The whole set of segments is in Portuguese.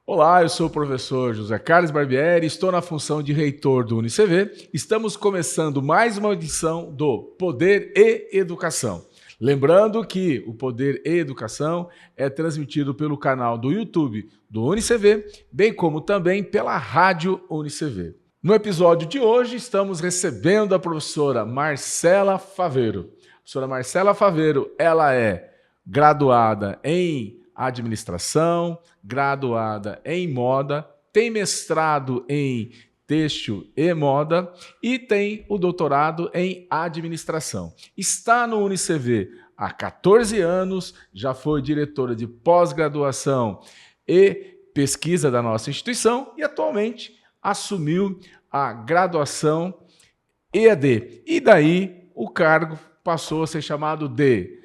Olá, eu sou o professor José Carlos Barbieri, estou na função de reitor do UniCV. Estamos começando mais uma edição do Poder e Educação. Lembrando que o Poder e Educação é transmitido pelo canal do YouTube do UniCV, bem como também pela Rádio UniCV. No episódio de hoje, estamos recebendo a professora Marcela Faveiro. A professora Marcela Faveiro, ela é graduada em administração, graduada em moda, tem mestrado em têxtil e moda e tem o doutorado em administração. Está no UniCV há 14 anos, já foi diretora de pós-graduação e pesquisa da nossa instituição e atualmente assumiu a graduação EAD. E daí o cargo passou a ser chamado de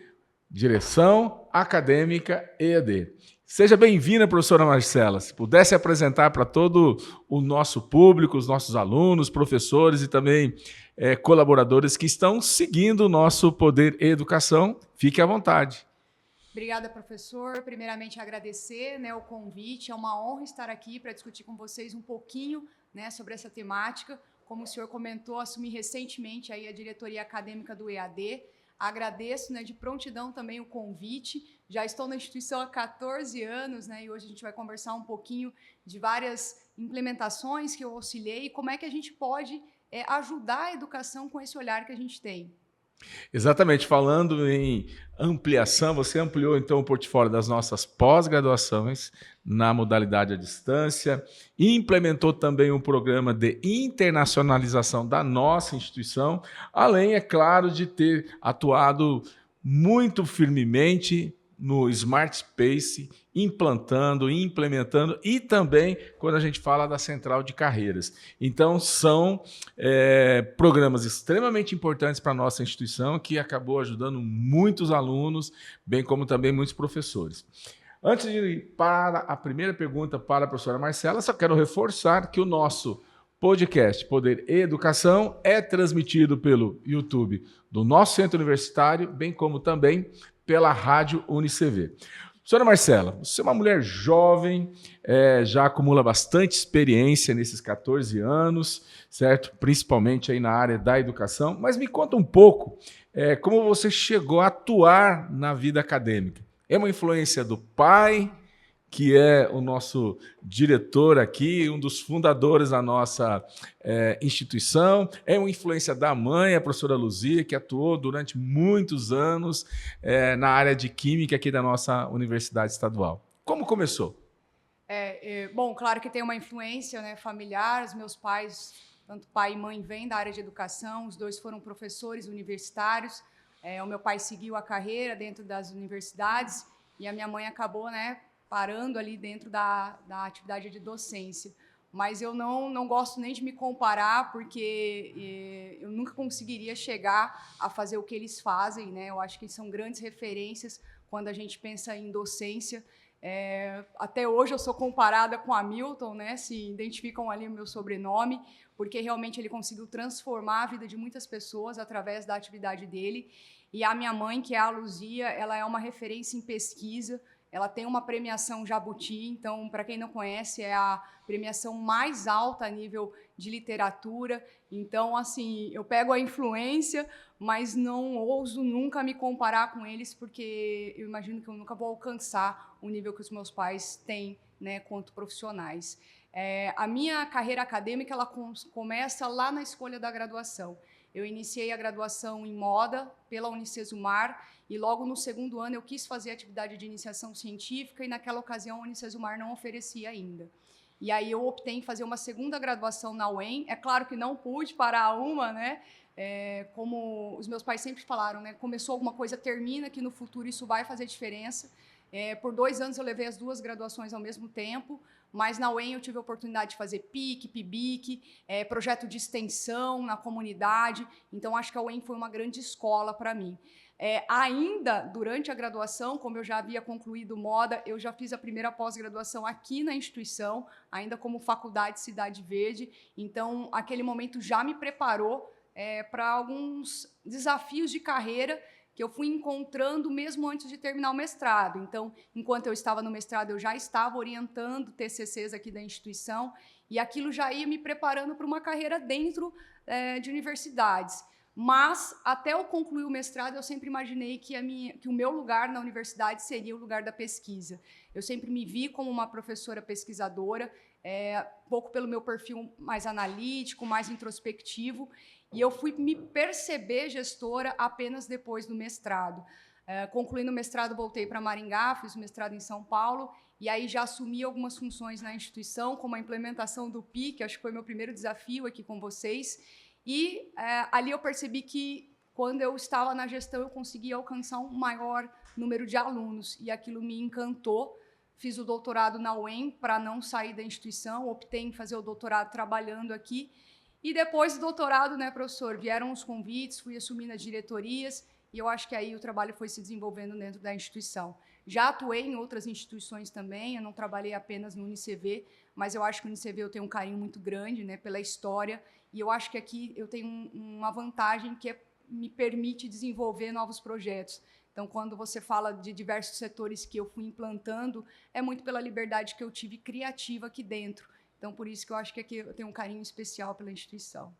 Direção Acadêmica EAD. Seja bem-vinda, professora Marcela. Se pudesse apresentar para todo o nosso público, os nossos alunos, professores e também colaboradores que estão seguindo o nosso Poder e Educação, fique à vontade. Obrigada, professor. Primeiramente, agradecer o convite. É uma honra estar aqui para discutir com vocês um pouquinho sobre essa temática. Como o senhor comentou, assumi recentemente aí a diretoria acadêmica do EAD. Agradeço de prontidão também o convite. Já estou na instituição há 14 anos e hoje a gente vai conversar um pouquinho de várias implementações que eu auxiliei e como é que a gente pode ajudar a educação com esse olhar que a gente tem. Exatamente, falando em ampliação, você ampliou então o portfólio das nossas pós-graduações na modalidade à distância e implementou também um programa de internacionalização da nossa instituição, além, é claro, de ter atuado muito firmemente no Smart Space, implantando, implementando e também quando a gente fala da central de carreiras. Então, são programas extremamente importantes para a nossa instituição que acabou ajudando muitos alunos, bem como também muitos professores. Antes de ir para a primeira pergunta para a professora Marcela, só quero reforçar que o nosso podcast Poder e Educação é transmitido pelo YouTube do nosso centro universitário, bem como também pela Rádio UniCV. Senhora Marcela, você é uma mulher jovem, já acumula bastante experiência nesses 14 anos, certo? Principalmente aí na área da educação, mas me conta um pouco como você chegou a atuar na vida acadêmica. É uma influência do pai, que é o nosso diretor aqui, um dos fundadores da nossa instituição. É uma influência da mãe, a professora Luzia, que atuou durante muitos anos na área de química aqui da nossa Universidade Estadual. Como começou? Bom, claro que tem uma influência familiar. Os meus pais, tanto pai e mãe, vêm da área de educação. Os dois foram professores universitários. O meu pai seguiu a carreira dentro das universidades e a minha mãe acabou, parando ali dentro da atividade de docência. Mas eu não gosto nem de me comparar, porque eu nunca conseguiria chegar a fazer o que eles fazem. Eu acho que são grandes referências quando a gente pensa em docência. Até hoje eu sou comparada com Hamilton, se identificam ali o meu sobrenome, porque realmente ele conseguiu transformar a vida de muitas pessoas através da atividade dele. E a minha mãe, que é a Luzia, ela é uma referência em pesquisa. Ela tem uma premiação Jabuti, então, para quem não conhece, é a premiação mais alta a nível de literatura. Então, assim, eu pego a influência, mas não ouso nunca me comparar com eles, porque eu imagino que eu nunca vou alcançar o nível que os meus pais têm, quanto profissionais. A minha carreira acadêmica ela começa lá na escolha da graduação. Eu iniciei a graduação em moda pela Unicesumar e logo no segundo ano eu quis fazer atividade de iniciação científica e naquela ocasião a Unicesumar não oferecia ainda. E aí eu optei em fazer uma segunda graduação na UEM. É claro que não pude parar uma, como os meus pais sempre falaram, começou alguma coisa, termina, que no futuro isso vai fazer diferença. Por 2 anos eu levei as 2 graduações ao mesmo tempo, mas na UEM eu tive a oportunidade de fazer PIC, PIBIC, projeto de extensão na comunidade, então acho que a UEM foi uma grande escola para mim. Ainda durante a graduação, como eu já havia concluído moda, eu já fiz a primeira pós-graduação aqui na instituição, ainda como Faculdade Cidade Verde, então aquele momento já me preparou para alguns desafios de carreira que eu fui encontrando mesmo antes de terminar o mestrado. Então, enquanto eu estava no mestrado, eu já estava orientando TCCs aqui da instituição, e aquilo já ia me preparando para uma carreira dentro de universidades. Mas, até eu concluir o mestrado, eu sempre imaginei que o meu lugar na universidade seria o lugar da pesquisa. Eu sempre me vi como uma professora pesquisadora, pouco pelo meu perfil mais analítico, mais introspectivo, e eu fui me perceber gestora apenas depois do mestrado. Concluindo o mestrado, voltei para Maringá, fiz o mestrado em São Paulo, e aí já assumi algumas funções na instituição, como a implementação do PIC, acho que foi meu primeiro desafio aqui com vocês, e ali eu percebi que, quando eu estava na gestão, eu conseguia alcançar um maior número de alunos, e aquilo me encantou. Fiz o doutorado na UEM para não sair da instituição, optei em fazer o doutorado trabalhando aqui, e depois do doutorado, né, professor, vieram os convites, fui assumindo as diretorias, e eu acho que aí o trabalho foi se desenvolvendo dentro da instituição. Já atuei em outras instituições também, eu não trabalhei apenas no UniCV, mas eu acho que o UniCV eu tenho um carinho muito grande, né, pela história, e eu acho que aqui eu tenho uma vantagem que me permite desenvolver novos projetos. Então, quando você fala de diversos setores que eu fui implantando, é muito pela liberdade que eu tive criativa aqui dentro. Então, por isso que eu acho que aqui eu tenho um carinho especial pela instituição.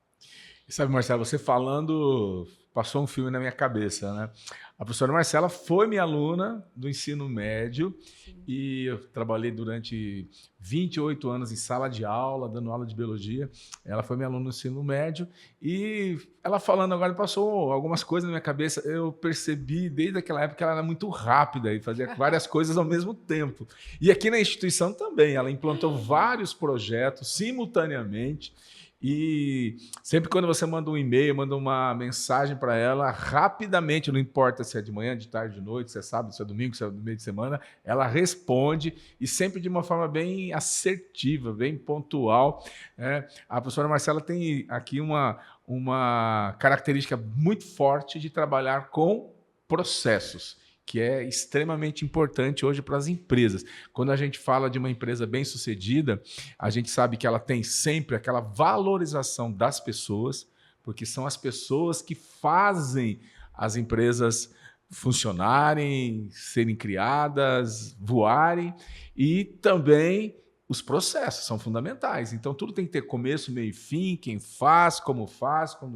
E sabe, Marcelo, você falando, passou um filme na minha cabeça, né? A professora Marcela foi minha aluna do ensino médio. Sim. E eu trabalhei durante 28 anos em sala de aula, dando aula de biologia. Ela foi minha aluna no ensino médio e ela falando agora passou algumas coisas na minha cabeça. Eu percebi desde aquela época que ela era muito rápida e fazia várias coisas ao mesmo tempo. E aqui na instituição também, ela implantou vários projetos simultaneamente. E sempre quando você manda um e-mail, manda uma mensagem para ela, rapidamente, não importa se é de manhã, de tarde, de noite, se é sábado, se é domingo, se é no meio de semana, ela responde, e sempre de uma forma bem assertiva, bem pontual. A professora Marcela tem aqui uma característica muito forte de trabalhar com processos, que é extremamente importante hoje para as empresas. Quando a gente fala de uma empresa bem-sucedida, a gente sabe que ela tem sempre aquela valorização das pessoas, porque são as pessoas que fazem as empresas funcionarem, serem criadas, voarem, e também os processos são fundamentais. Então, tudo tem que ter começo, meio e fim, quem faz, quando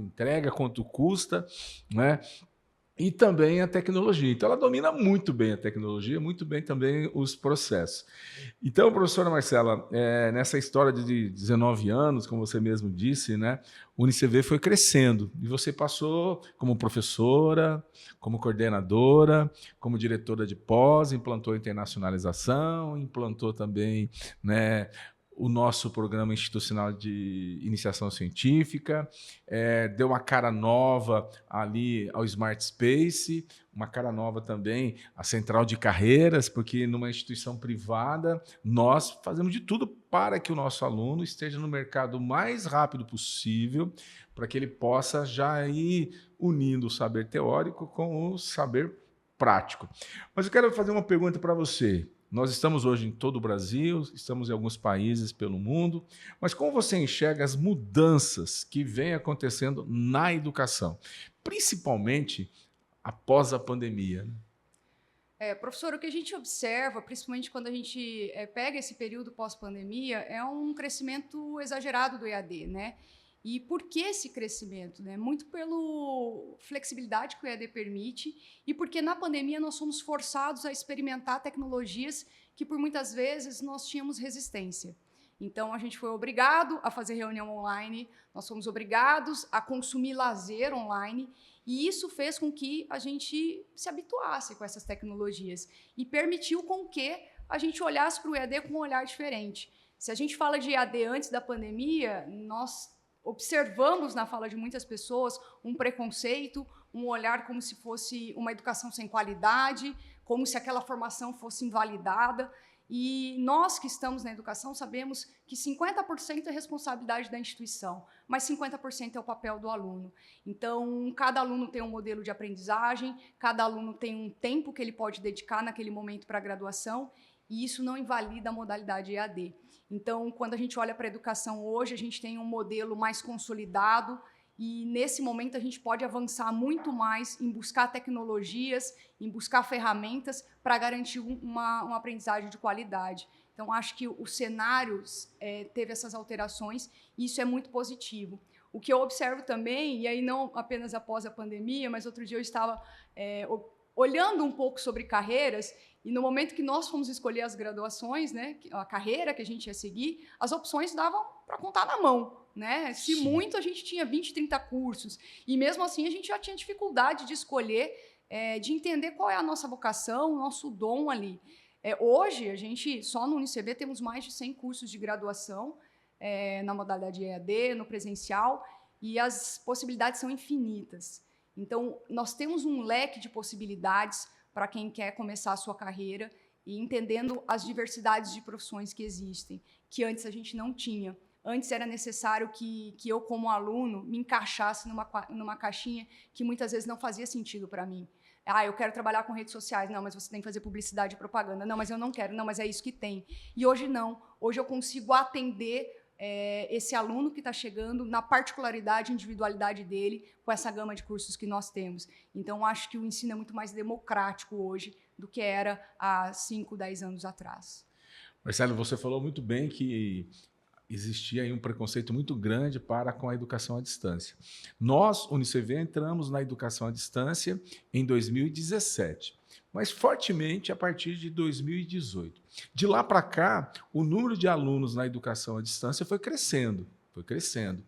entrega, quanto custa, né? E também a tecnologia. Então, ela domina muito bem a tecnologia, muito bem também os processos. Então, professora Marcela, nessa história de 19 anos, como você mesmo disse, né, o UniCV foi crescendo. E você passou como professora, como coordenadora, como diretora de pós, implantou internacionalização, implantou também, né, o nosso programa institucional de iniciação científica, deu uma cara nova ali ao Smart Space, uma cara nova também à Central de Carreiras, porque numa instituição privada nós fazemos de tudo para que o nosso aluno esteja no mercado o mais rápido possível, para que ele possa já ir unindo o saber teórico com o saber prático. Mas eu quero fazer uma pergunta para você. Nós estamos hoje em todo o Brasil, estamos em alguns países pelo mundo, mas como você enxerga as mudanças que vêm acontecendo na educação, principalmente após a pandemia? Professor, o que a gente observa, principalmente quando a gente pega esse período pós-pandemia, é um crescimento exagerado do EAD, né? E por que esse crescimento? Né? Muito pela flexibilidade que o EAD permite e porque na pandemia nós fomos forçados a experimentar tecnologias que por muitas vezes nós tínhamos resistência. Então a gente foi obrigado a fazer reunião online, nós fomos obrigados a consumir lazer online e isso fez com que a gente se habituasse com essas tecnologias e permitiu com que a gente olhasse para o EAD com um olhar diferente. Se a gente fala de EAD antes da pandemia, nós observamos na fala de muitas pessoas um preconceito, um olhar como se fosse uma educação sem qualidade, como se aquela formação fosse invalidada. E nós que estamos na educação sabemos que 50% é responsabilidade da instituição, mas 50% é o papel do aluno. Então, cada aluno tem um modelo de aprendizagem, cada aluno tem um tempo que ele pode dedicar naquele momento para a graduação, e isso não invalida a modalidade EAD. Então, quando a gente olha para a educação hoje, a gente tem um modelo mais consolidado e nesse momento a gente pode avançar muito mais em buscar tecnologias, em buscar ferramentas para garantir uma aprendizagem de qualidade. Então, acho que o cenário teve essas alterações e isso é muito positivo. O que eu observo também, e aí não apenas após a pandemia, mas outro dia eu estava olhando um pouco sobre carreiras, e no momento que nós fomos escolher as graduações, né, a carreira que a gente ia seguir, as opções davam para contar na mão. Né? Se muito, a gente tinha 20, 30 cursos. E mesmo assim, a gente já tinha dificuldade de escolher, de entender qual é a nossa vocação, o nosso dom ali. Hoje, a gente, só no UniCV, temos mais de 100 cursos de graduação, na modalidade EAD, no presencial, e as possibilidades são infinitas. Então, nós temos um leque de possibilidades para quem quer começar a sua carreira e entendendo as diversidades de profissões que existem, que antes a gente não tinha. Antes era necessário que eu, como aluno, me encaixasse numa caixinha que muitas vezes não fazia sentido para mim. Eu quero trabalhar com redes sociais. Não, mas você tem que fazer publicidade e propaganda. Não, mas eu não quero. Não, mas é isso que tem. E hoje não. Hoje eu consigo atender esse aluno que está chegando na particularidade e individualidade dele com essa gama de cursos que nós temos. Então, acho que o ensino é muito mais democrático hoje do que era há 5, 10 anos atrás. Marcelo, você falou muito bem que existia aí um preconceito muito grande para com a educação à distância. Nós, UniCV, entramos na educação à distância em 2017, mas fortemente a partir de 2018. De lá para cá, o número de alunos na educação à distância foi crescendo, foi crescendo.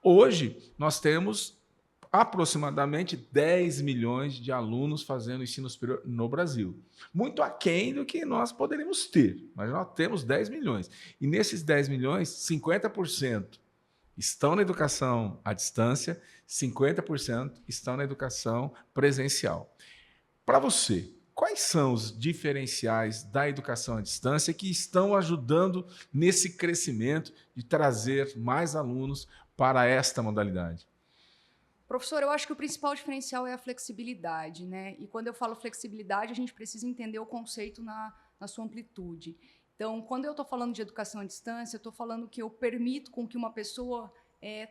Hoje, nós temos aproximadamente 10 milhões de alunos fazendo ensino superior no Brasil. Muito aquém do que nós poderíamos ter, mas nós temos 10 milhões. E nesses 10 milhões, 50% estão na educação à distância, 50% estão na educação presencial. Para você, quais são os diferenciais da educação à distância que estão ajudando nesse crescimento de trazer mais alunos para esta modalidade? Professor, eu acho que o principal diferencial é a flexibilidade, né? E quando eu falo flexibilidade, a gente precisa entender o conceito na sua amplitude. Então, quando eu estou falando de educação à distância, eu estou falando que eu permito com que uma pessoa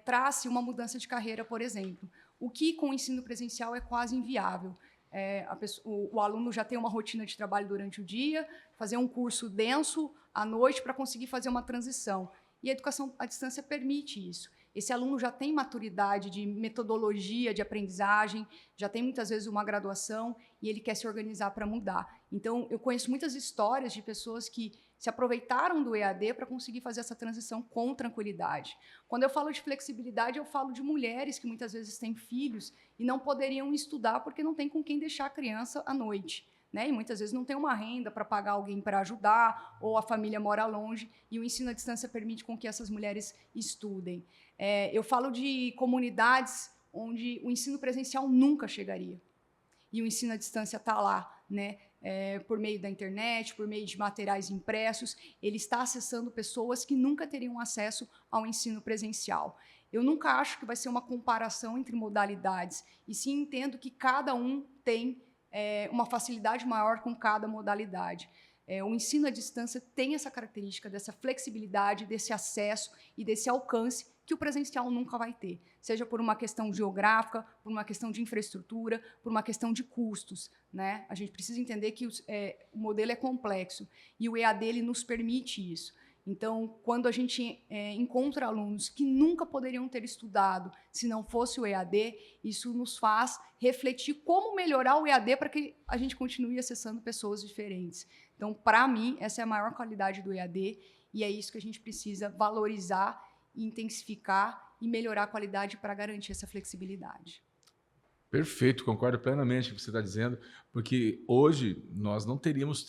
trace uma mudança de carreira, por exemplo. O que com o ensino presencial é quase inviável. O aluno já tem uma rotina de trabalho durante o dia, fazer um curso denso à noite para conseguir fazer uma transição. E a educação à distância permite isso. Esse aluno já tem maturidade de metodologia de aprendizagem, já tem muitas vezes uma graduação e ele quer se organizar para mudar. Então, eu conheço muitas histórias de pessoas que se aproveitaram do EAD para conseguir fazer essa transição com tranquilidade. Quando eu falo de flexibilidade, eu falo de mulheres que muitas vezes têm filhos e não poderiam estudar porque não tem com quem deixar a criança à noite. Né? E muitas vezes não tem uma renda para pagar alguém para ajudar, ou a família mora longe, e o ensino à distância permite com que essas mulheres estudem. Eu falo de comunidades onde o ensino presencial nunca chegaria, e o ensino à distância está lá, né? Por meio da internet, por meio de materiais impressos, ele está acessando pessoas que nunca teriam acesso ao ensino presencial. Eu nunca acho que vai ser uma comparação entre modalidades, e sim entendo que cada um tem uma facilidade maior com cada modalidade. O ensino à distância tem essa característica dessa flexibilidade, desse acesso e desse alcance que o presencial nunca vai ter, seja por uma questão geográfica, por uma questão de infraestrutura, por uma questão de custos. Né? A gente precisa entender que o modelo é complexo e o EAD ele nos permite isso. Então, quando a gente encontra alunos que nunca poderiam ter estudado se não fosse o EAD, isso nos faz refletir como melhorar o EAD para que a gente continue acessando pessoas diferentes. Então, para mim, essa é a maior qualidade do EAD e é isso que a gente precisa valorizar, intensificar e melhorar a qualidade para garantir essa flexibilidade. Perfeito, concordo plenamente com o que você está dizendo, porque hoje nós não teríamos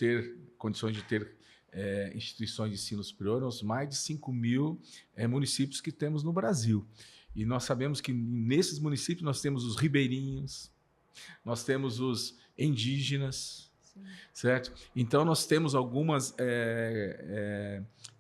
condições de ter instituições de ensino superior nos mais de 5.000 municípios que temos no Brasil. E nós sabemos que nesses municípios nós temos os ribeirinhos, nós temos os indígenas, sim, certo? Então nós temos algumas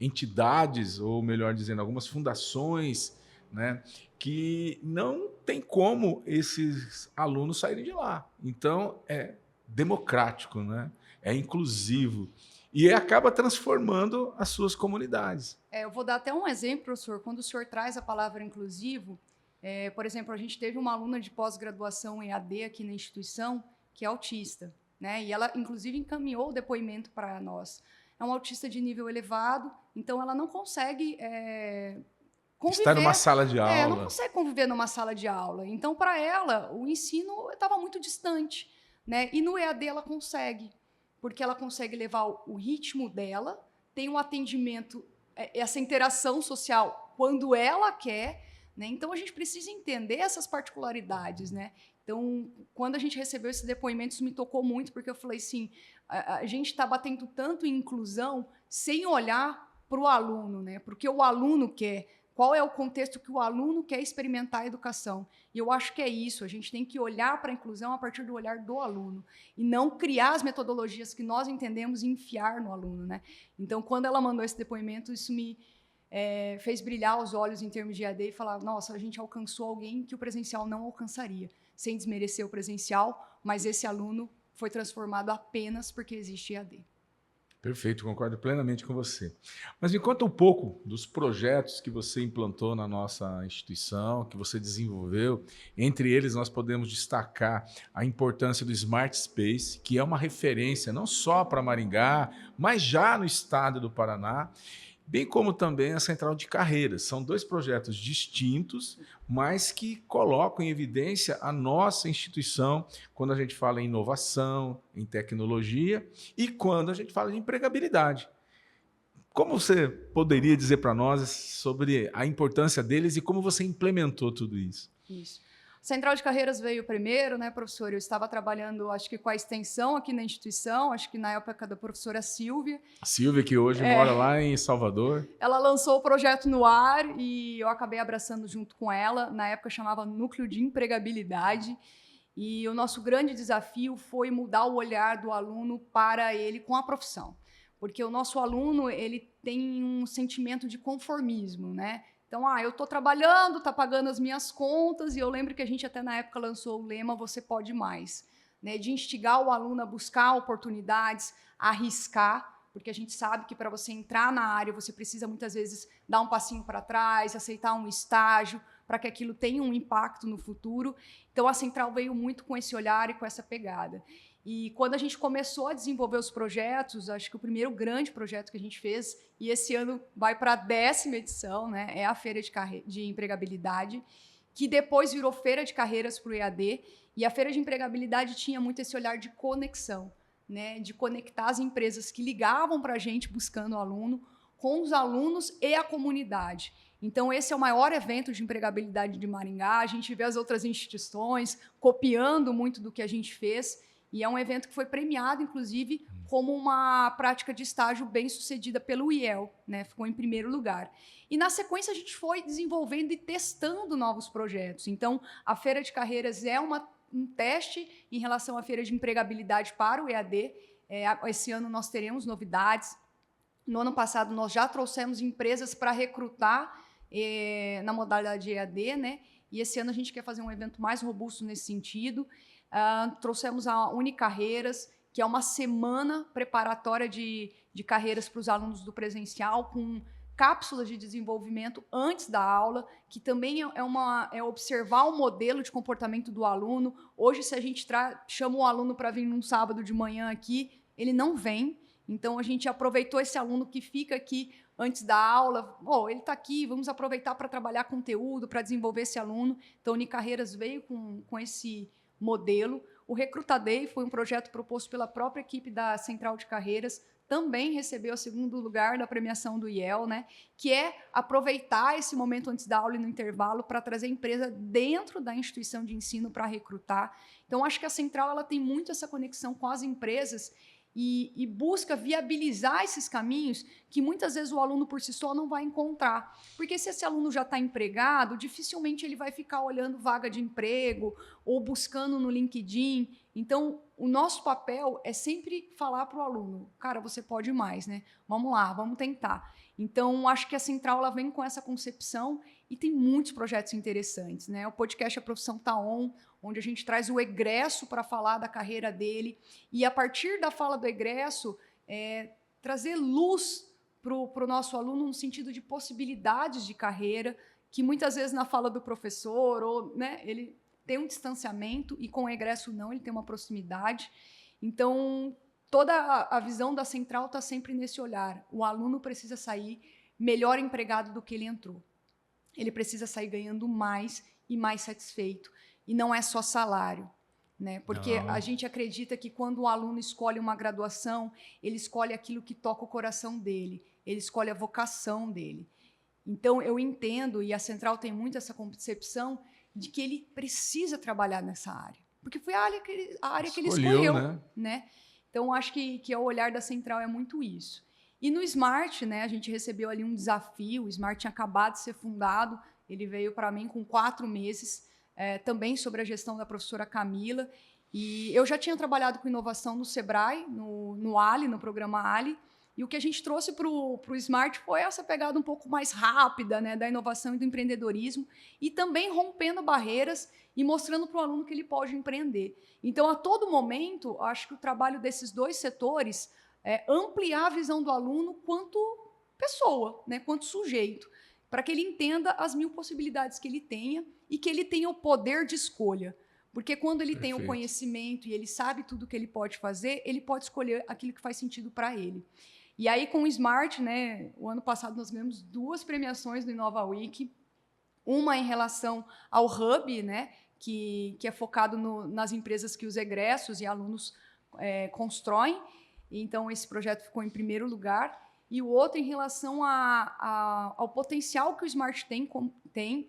entidades, ou melhor dizendo, algumas fundações, né, que não tem como esses alunos saírem de lá. Então é democrático, né? É inclusivo. E acaba transformando as suas comunidades. Eu vou dar até um exemplo, professor. Quando o senhor traz a palavra inclusivo, Por exemplo, a gente teve uma aluna de pós-graduação em EAD aqui na instituição, que é autista, né? E ela, inclusive, encaminhou o depoimento para nós. É uma autista de nível elevado, então ela não consegue conviver. Está numa sala de Não aula. consegue conviver numa sala de aula. Então, para ela, o ensino estava muito distante, né? E no EAD ela consegue, porque ela consegue levar o ritmo dela, tem um atendimento, essa interação social quando ela quer, né? Então, a gente precisa entender essas particularidades, né? Então, quando a gente recebeu esse depoimento, isso me tocou muito, porque eu falei assim, a gente está batendo tanto em inclusão sem olhar para o aluno, né? Porque o aluno quer. Qual é o contexto que o aluno quer experimentar a educação? E eu acho que é isso, a gente tem que olhar para a inclusão a partir do olhar do aluno, e não criar as metodologias que nós entendemos e enfiar no aluno, né? Então, quando ela mandou esse depoimento, isso me fez brilhar os olhos em termos de EAD e falar, nossa, a gente alcançou alguém que o presencial não alcançaria, sem desmerecer o presencial, mas esse aluno foi transformado apenas porque existe EAD. Perfeito, concordo plenamente com você. Mas me conta um pouco dos projetos que você implantou na nossa instituição, que você desenvolveu. Entre eles, nós podemos destacar a importância do Smart Space, que é uma referência não só para Maringá, mas já no estado do Paraná, bem como também a Central de Carreiras. São dois projetos distintos, mas que colocam em evidência a nossa instituição quando a gente fala em inovação, em tecnologia e quando a gente fala de empregabilidade. Como você poderia dizer para nós sobre a importância deles e como você implementou tudo isso? Isso. Central de Carreiras veio primeiro, né, professor? Eu estava trabalhando, acho que com a extensão aqui na instituição, acho que na época da professora Silvia. Silvia, que hoje mora lá em Salvador. Ela lançou o projeto no ar e eu acabei abraçando junto com ela. Na época chamava Núcleo de Empregabilidade. E o nosso grande desafio foi mudar o olhar do aluno para ele com a profissão. Porque o nosso aluno, ele tem um sentimento de conformismo, né? Então, eu estou trabalhando, está pagando as minhas contas, e eu lembro que a gente até na época lançou o lema Você Pode Mais, né? De instigar o aluno a buscar oportunidades, a arriscar, porque a gente sabe que para você entrar na área, você precisa muitas vezes dar um passinho para trás, aceitar um estágio, para que aquilo tenha um impacto no futuro. Então, a Central veio muito com esse olhar e com essa pegada. E quando a gente começou a desenvolver os projetos, acho que o primeiro grande projeto que a gente fez, e esse ano vai para a 10ª edição, né, é a Feira de Empregabilidade, que depois virou Feira de Carreiras para o EAD, e a Feira de Empregabilidade tinha muito esse olhar de conexão, né, de conectar as empresas que ligavam para a gente buscando o aluno com os alunos e a comunidade. Então, esse é o maior evento de empregabilidade de Maringá, a gente vê as outras instituições copiando muito do que a gente fez, e é um evento que foi premiado, inclusive, como uma prática de estágio bem-sucedida pelo IEL, né? Ficou em primeiro lugar. E, na sequência, a gente foi desenvolvendo e testando novos projetos. Então, a Feira de Carreiras é um teste em relação à Feira de Empregabilidade para o EAD. Esse ano nós teremos novidades. No ano passado, nós já trouxemos empresas para recrutar na modalidade EAD, né? E esse ano a gente quer fazer um evento mais robusto nesse sentido. Trouxemos a Unicarreiras, que é uma semana preparatória de carreiras para os alunos do presencial, com cápsulas de desenvolvimento antes da aula, que também é observar o modelo de comportamento do aluno. Hoje, se a gente chama o aluno para vir num sábado de manhã aqui, ele não vem. Então, a gente aproveitou esse aluno que fica aqui antes da aula. Ele está aqui, vamos aproveitar para trabalhar conteúdo, para desenvolver esse aluno. Então, a Unicarreiras veio com esse modelo. O Recruta Day foi um projeto proposto pela própria equipe da Central de Carreiras, também recebeu o 2º lugar da premiação do IEL, né? Que é aproveitar esse momento antes da aula e no intervalo para trazer a empresa dentro da instituição de ensino para recrutar. Então, acho que a Central ela tem muito essa conexão com as empresas e busca viabilizar esses caminhos que muitas vezes o aluno por si só não vai encontrar. Porque se esse aluno já está empregado, dificilmente ele vai ficar olhando vaga de emprego ou buscando no LinkedIn. Então, o nosso papel é sempre falar para o aluno, cara, você pode mais, né? Vamos lá, vamos tentar. Então, acho que a Central ela vem com essa concepção e tem muitos projetos interessantes, né? O podcast A Profissão Tá On, onde a gente traz o egresso para falar da carreira dele e, a partir da fala do egresso, trazer luz para o nosso aluno no sentido de possibilidades de carreira. que muitas vezes na fala do professor, ou, né, ele tem um distanciamento e com o egresso não, ele tem uma proximidade. Então, toda a visão da central está sempre nesse olhar. O aluno precisa sair melhor empregado do que ele entrou. Ele precisa sair ganhando mais e mais satisfeito. E não é só salário, né? Porque a gente acredita que quando o aluno escolhe uma graduação, ele escolhe aquilo que toca o coração dele, ele escolhe a vocação dele. Então, eu entendo, e a central tem muito essa concepção, de que ele precisa trabalhar nessa área. Porque foi a área que ele escolheu, né? Então, acho que o olhar da central é muito isso. E no Smart, né, a gente recebeu ali um desafio. O Smart tinha acabado de ser fundado, ele veio para mim com 4 meses, também sobre a gestão da professora Camila. E eu já tinha trabalhado com inovação no Sebrae, no ALI, no programa ALI, e o que a gente trouxe para o Smart foi essa pegada um pouco mais rápida, né, da inovação e do empreendedorismo, e também rompendo barreiras e mostrando para o aluno que ele pode empreender. Então, a todo momento, acho que o trabalho desses 2 setores é ampliar a visão do aluno quanto pessoa, né, quanto sujeito, para que ele entenda as 1000 possibilidades que ele tenha e que ele tenha o poder de escolha. Porque quando ele tem o conhecimento e ele sabe tudo que ele pode fazer, ele pode escolher aquilo que faz sentido para ele. E aí, com o Smart, né, o ano passado nós ganhamos 2 premiações no Inova Week, uma em relação ao Hub, né, que é focado nas empresas que os egressos e alunos constroem. Então, esse projeto ficou em primeiro lugar. E o outro em relação ao potencial que o Smart tem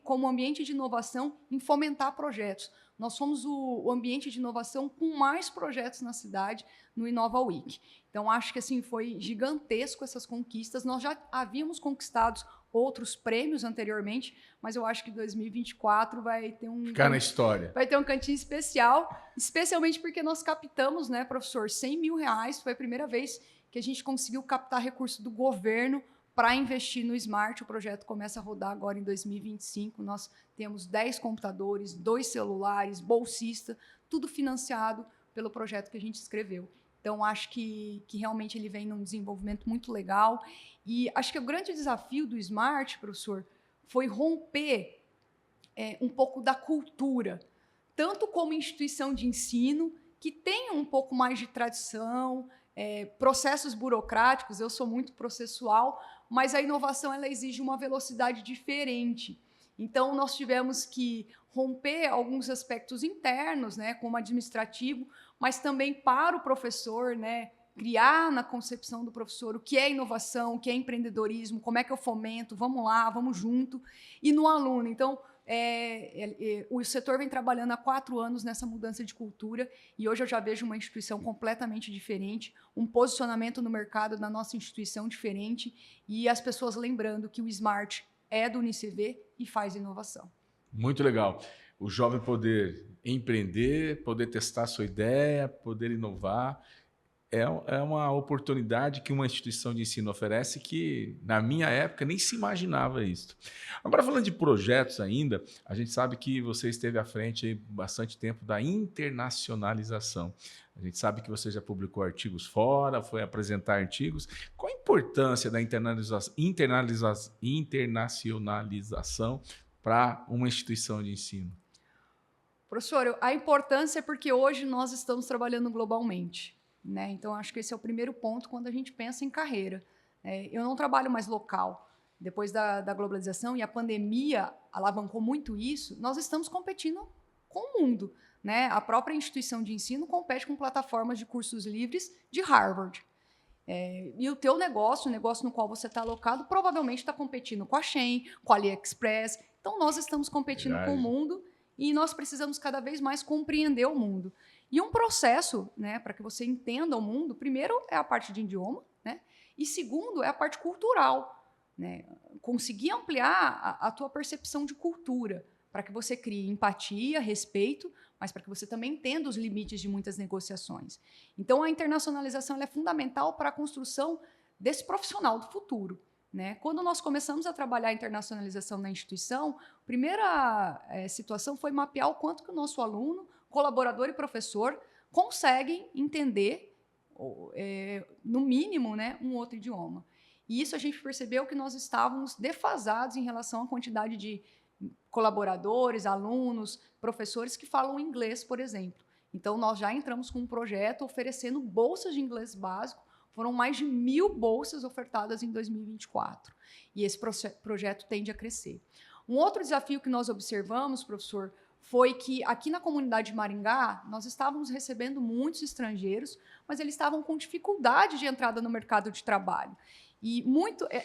como ambiente de inovação em fomentar projetos. Nós somos o ambiente de inovação com mais projetos na cidade no Inova Week. Então, acho que assim, foi gigantesco essas conquistas. Nós já havíamos conquistado outros prêmios anteriormente, mas eu acho que 2024 vai ter ficar na história. Vai ter um cantinho especial, especialmente porque nós captamos, né, professor, R$100 mil. Foi a primeira vez que a gente conseguiu captar recurso do governo para investir no Smart. O projeto começa a rodar agora em 2025. Nós temos 10 computadores, 2 celulares, bolsista, tudo financiado pelo projeto que a gente escreveu. Então, acho que realmente ele vem num desenvolvimento muito legal. E acho que o grande desafio do Smart, professor, foi romper um pouco da cultura, tanto como instituição de ensino, que tem um pouco mais de tradição, processos burocráticos. Eu sou muito processual, mas a inovação ela exige uma velocidade diferente. Então, nós tivemos que romper alguns aspectos internos, né, como administrativo, mas também para o professor, né, criar na concepção do professor o que é inovação, o que é empreendedorismo, como é que eu fomento, vamos lá, vamos junto, e no aluno. Então, o setor vem trabalhando há 4 anos nessa mudança de cultura, e hoje eu já vejo uma instituição completamente diferente, um posicionamento no mercado da nossa instituição diferente, e as pessoas lembrando que o Smart é do UniCV e faz inovação. Muito legal. O jovem poder empreender, poder testar sua ideia, poder inovar, é uma oportunidade que uma instituição de ensino oferece que, na minha época, nem se imaginava isso. Agora, falando de projetos ainda, a gente sabe que você esteve à frente aí bastante tempo da internacionalização. A gente sabe que você já publicou artigos fora, foi apresentar artigos. Qual a importância da internacionalização para uma instituição de ensino? Professor, a importância é porque hoje nós estamos trabalhando globalmente, né? Então, acho que esse é o primeiro ponto quando a gente pensa em carreira. Eu não trabalho mais local. Depois da globalização e a pandemia alavancou muito isso, nós estamos competindo com o mundo, né? A própria instituição de ensino compete com plataformas de cursos livres de Harvard. E o teu negócio, o negócio no qual você está alocado, provavelmente está competindo com a Shein, com a AliExpress. Então, nós estamos competindo com o mundo e nós precisamos cada vez mais compreender o mundo. E um processo, né, para que você entenda o mundo, primeiro é a parte de idioma, né, e segundo é a parte cultural, né, conseguir ampliar a tua percepção de cultura, para que você crie empatia, respeito, mas para que você também entenda os limites de muitas negociações. Então, a internacionalização ela é fundamental para a construção desse profissional do futuro, né? Quando nós começamos a trabalhar a internacionalização na instituição, a primeira situação foi mapear o quanto que o nosso aluno, colaborador e professor conseguem entender, no mínimo, né, um outro idioma. E isso a gente percebeu que nós estávamos defasados em relação à quantidade de colaboradores, alunos, professores que falam inglês, por exemplo. Então, nós já entramos com um projeto oferecendo bolsas de inglês básico. Foram mais de 1.000 bolsas ofertadas em 2024. E esse projeto tende a crescer. Um outro desafio que nós observamos, professor, foi que aqui na comunidade de Maringá, nós estávamos recebendo muitos estrangeiros, mas eles estavam com dificuldade de entrada no mercado de trabalho. E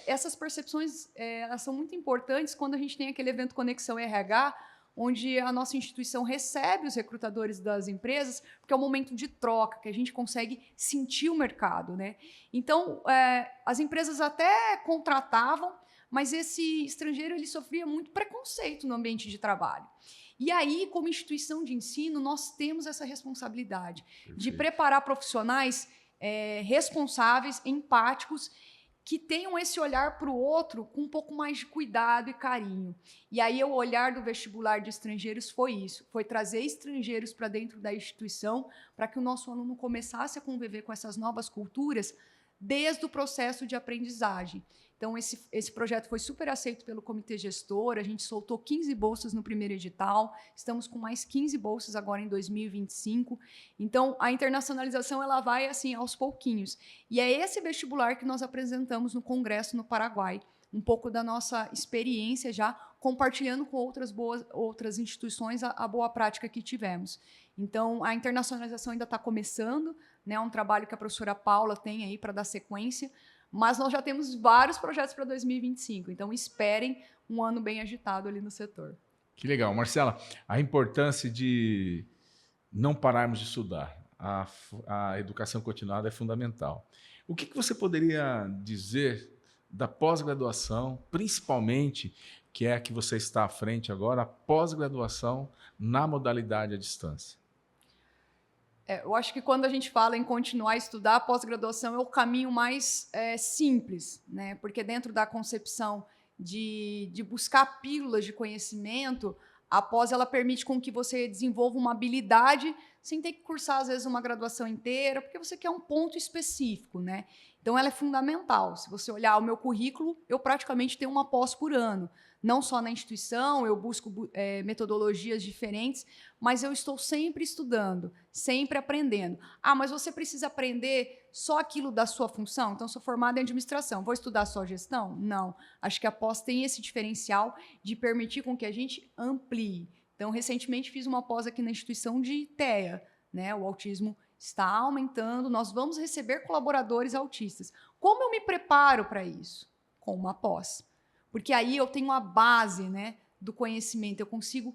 essas percepções elas são muito importantes quando a gente tem aquele evento Conexão RH, onde a nossa instituição recebe os recrutadores das empresas, porque é um momento de troca, que a gente consegue sentir o mercado, né? Então, as empresas até contratavam, mas esse estrangeiro ele sofria muito preconceito no ambiente de trabalho. E aí, como instituição de ensino, nós temos essa responsabilidade de preparar profissionais responsáveis, empáticos, que tenham esse olhar para o outro com um pouco mais de cuidado e carinho. E aí o olhar do vestibular de estrangeiros foi isso, foi trazer estrangeiros para dentro da instituição para que o nosso aluno começasse a conviver com essas novas culturas desde o processo de aprendizagem. Então, esse projeto foi super aceito pelo comitê gestor, a gente soltou 15 bolsas no primeiro edital, estamos com mais 15 bolsas agora em 2025. Então, a internacionalização ela vai assim aos pouquinhos. E é esse vestibular que nós apresentamos no Congresso no Paraguai, um pouco da nossa experiência já, compartilhando com outras instituições a boa prática que tivemos. Então, a internacionalização ainda está começando, né, um trabalho que a professora Paula tem aí para dar sequência, mas nós já temos vários projetos para 2025, então esperem um ano bem agitado ali no setor. Que legal. Marcela, a importância de não pararmos de estudar. A educação continuada é fundamental. O que você poderia dizer da pós-graduação, principalmente, que é a que você está à frente agora, a pós-graduação na modalidade à distância? Eu acho que quando a gente fala em continuar a estudar, a pós-graduação é o caminho mais simples, né? Porque dentro da concepção de buscar pílulas de conhecimento, a pós ela permite com que você desenvolva uma habilidade sem ter que cursar, às vezes, uma graduação inteira, porque você quer um ponto específico, né? Então, ela é fundamental. Se você olhar o meu currículo, eu praticamente tenho uma pós por ano. Não só na instituição, eu busco metodologias diferentes, mas eu estou sempre estudando, sempre aprendendo. Ah, mas você precisa aprender só aquilo da sua função? Então, sou formada em administração, vou estudar só gestão? Não. Acho que a pós tem esse diferencial de permitir com que a gente amplie. Então, recentemente fiz uma pós aqui na instituição de TEA, né? O autismo está aumentando, nós vamos receber colaboradores autistas. Como eu me preparo para isso? Com uma pós. Porque aí eu tenho a base, né, do conhecimento, eu consigo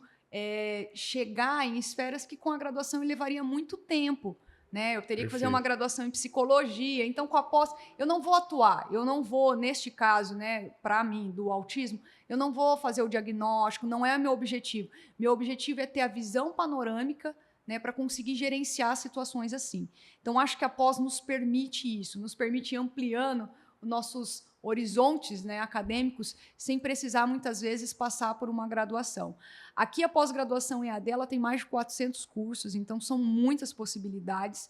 chegar em esferas que com a graduação eu levaria muito tempo. Né? Eu teria que fazer uma graduação em psicologia, então com a pós eu não vou atuar, eu não vou, neste caso, né, para mim, do autismo, eu não vou fazer o diagnóstico, não é meu objetivo. Meu objetivo é ter a visão panorâmica, né, para conseguir gerenciar situações assim. Então, acho que a pós nos permite isso, nos permite ir ampliando os nossos horizontes, né, acadêmicos, sem precisar, muitas vezes, passar por uma graduação. Aqui, a pós-graduação EAD ela tem mais de 400 cursos, então são muitas possibilidades.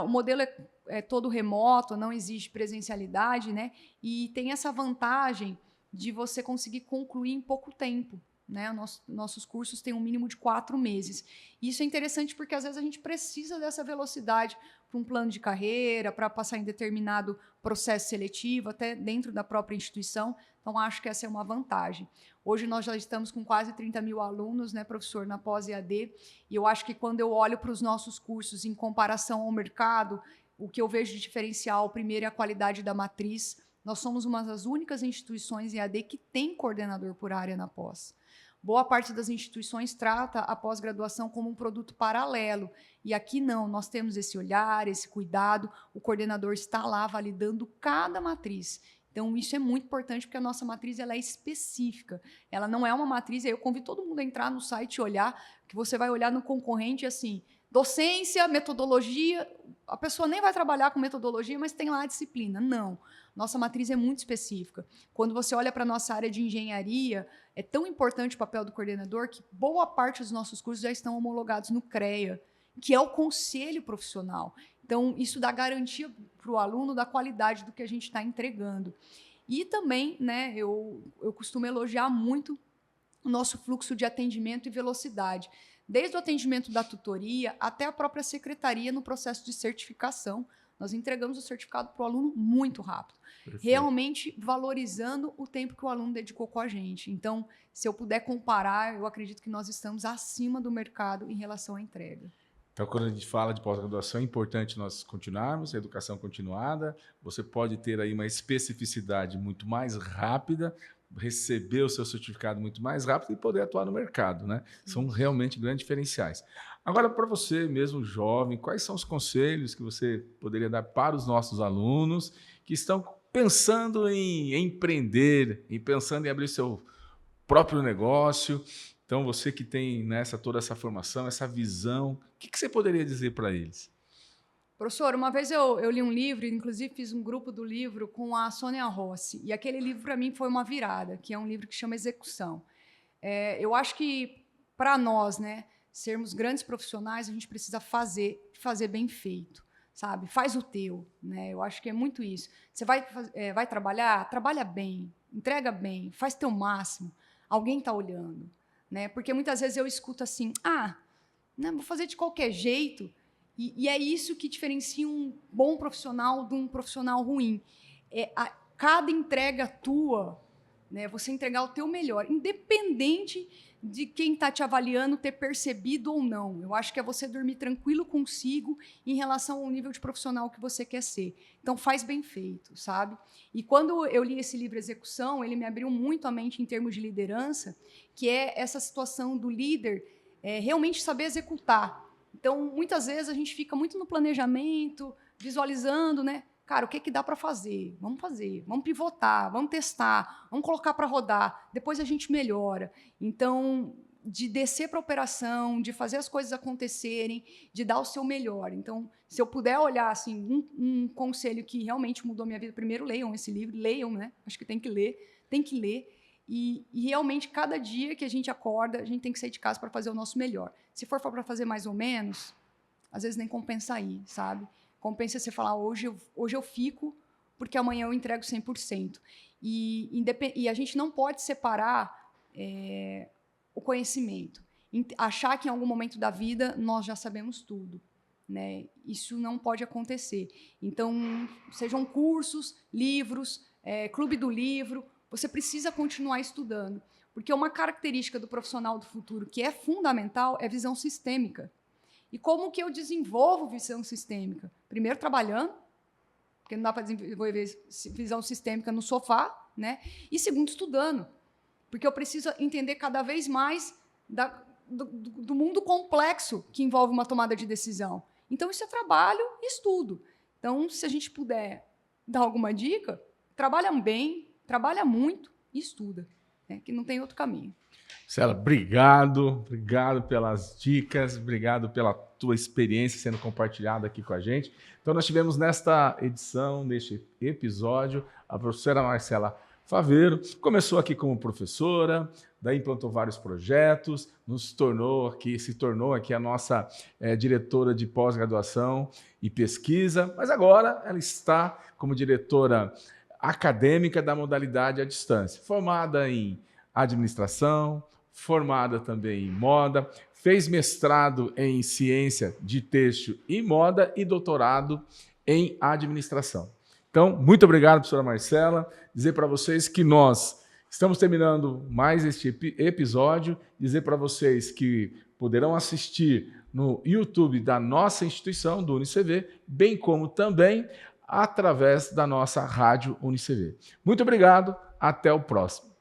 O modelo é todo remoto, não exige presencialidade, né, e tem essa vantagem de você conseguir concluir em pouco tempo. Né? Nossos cursos têm um mínimo de 4 meses. E isso é interessante porque, às vezes, a gente precisa dessa velocidade para um plano de carreira, para passar em determinado processo seletivo, até dentro da própria instituição. Então, acho que essa é uma vantagem. Hoje, nós já estamos com quase 30 mil alunos, né, professor, na pós-EAD, e eu acho que quando eu olho para os nossos cursos em comparação ao mercado, o que eu vejo de diferencial, primeiro, é a qualidade da matriz. Nós somos uma das únicas instituições EAD que tem coordenador por área na pós. Boa parte das instituições trata a pós-graduação como um produto paralelo. E aqui não, nós temos esse olhar, esse cuidado, o coordenador está lá validando cada matriz. Então, isso é muito importante, porque a nossa matriz ela é específica. Ela não é uma matriz, aí eu convido todo mundo a entrar no site e olhar, que você vai olhar no concorrente assim, docência, metodologia, a pessoa nem vai trabalhar com metodologia, mas tem lá a disciplina. Não, nossa matriz é muito específica. Quando você olha para a nossa área de engenharia, é tão importante o papel do coordenador que boa parte dos nossos cursos já estão homologados no CREA, que é o conselho profissional. Então, isso dá garantia para o aluno da qualidade do que a gente está entregando. E também, né, eu costumo elogiar muito o nosso fluxo de atendimento e velocidade. Desde o atendimento da tutoria até a própria secretaria no processo de certificação. Nós entregamos o certificado para o aluno muito rápido. Perfeito. Realmente valorizando o tempo que o aluno dedicou com a gente. Então, se eu puder comparar, eu acredito que nós estamos acima do mercado em relação à entrega. Então, quando a gente fala de pós-graduação, é importante nós continuarmos a educação continuada. Você pode ter aí uma especificidade muito mais rápida, receber o seu certificado muito mais rápido e poder atuar no mercado, né? São realmente grandes diferenciais. Agora, para você mesmo jovem, quais são os conselhos que você poderia dar para os nossos alunos que estão pensando em empreender, e pensando em abrir seu próprio negócio? Então, você que tem toda essa formação, essa visão, o que você poderia dizer para eles? Professor, uma vez eu li um livro, inclusive fiz um grupo do livro com a Sônia Rossi, e aquele livro para mim foi uma virada, que é um livro que chama Execução. Eu acho que para nós, né, sermos grandes profissionais, a gente precisa fazer bem feito, sabe? Faz o teu, né? Eu acho que é muito isso. Você vai trabalhar, trabalha bem, entrega bem, faz teu máximo, alguém está olhando, né? Porque muitas vezes eu escuto assim, né, vou fazer de qualquer jeito. E é isso que diferencia um bom profissional de um profissional ruim. Cada entrega tua, né, você entregar o teu melhor, independente de quem está te avaliando ter percebido ou não. Eu acho que é você dormir tranquilo consigo em relação ao nível de profissional que você quer ser. Então, faz bem feito, sabe? E quando eu li esse livro Execução, ele me abriu muito a mente em termos de liderança, que é essa situação do líder realmente saber executar. Então, muitas vezes, a gente fica muito no planejamento, visualizando, né? Cara, o que dá para fazer? Vamos pivotar, vamos testar, vamos colocar para rodar, depois a gente melhora. Então, de descer para a operação, de fazer as coisas acontecerem, de dar o seu melhor. Então, se eu puder olhar assim, um conselho que realmente mudou minha vida, primeiro leiam esse livro, leiam, né? Acho que tem que ler. E realmente, cada dia que a gente acorda, a gente tem que sair de casa para fazer o nosso melhor. Se for para fazer mais ou menos, às vezes nem compensa ir, sabe? Compensa você falar, hoje eu fico, porque amanhã eu entrego 100%. E a gente não pode separar o conhecimento. Achar que em algum momento da vida nós já sabemos tudo, né? Isso não pode acontecer. Então, sejam cursos, livros, clube do livro, você precisa continuar estudando, porque uma característica do profissional do futuro que é fundamental é visão sistêmica. E como que eu desenvolvo visão sistêmica? Primeiro, trabalhando, porque não dá para desenvolver visão sistêmica no sofá, né? E segundo, estudando, porque eu preciso entender cada vez mais do mundo complexo que envolve uma tomada de decisão. Então, isso é trabalho e estudo. Então, se a gente puder dar alguma dica, trabalha bem, trabalha muito e estuda, né? Que não tem outro caminho. Marcela, obrigado pelas dicas, obrigado pela tua experiência sendo compartilhada aqui com a gente. Então, nós tivemos nesta edição, neste episódio, a professora Marcela Faveiro. Começou aqui como professora, daí implantou vários projetos, se tornou aqui a nossa diretora de pós-graduação e pesquisa, mas agora ela está como diretora acadêmica da modalidade à distância, formada em administração, formada também em moda, fez mestrado em ciência de têxtil e moda e doutorado em administração. Então, muito obrigado, professora Marcela. Dizer para vocês que nós estamos terminando mais este episódio, dizer para vocês que poderão assistir no YouTube da nossa instituição, do UniCV, bem como também através da nossa rádio UniCV. Muito obrigado, até o próximo.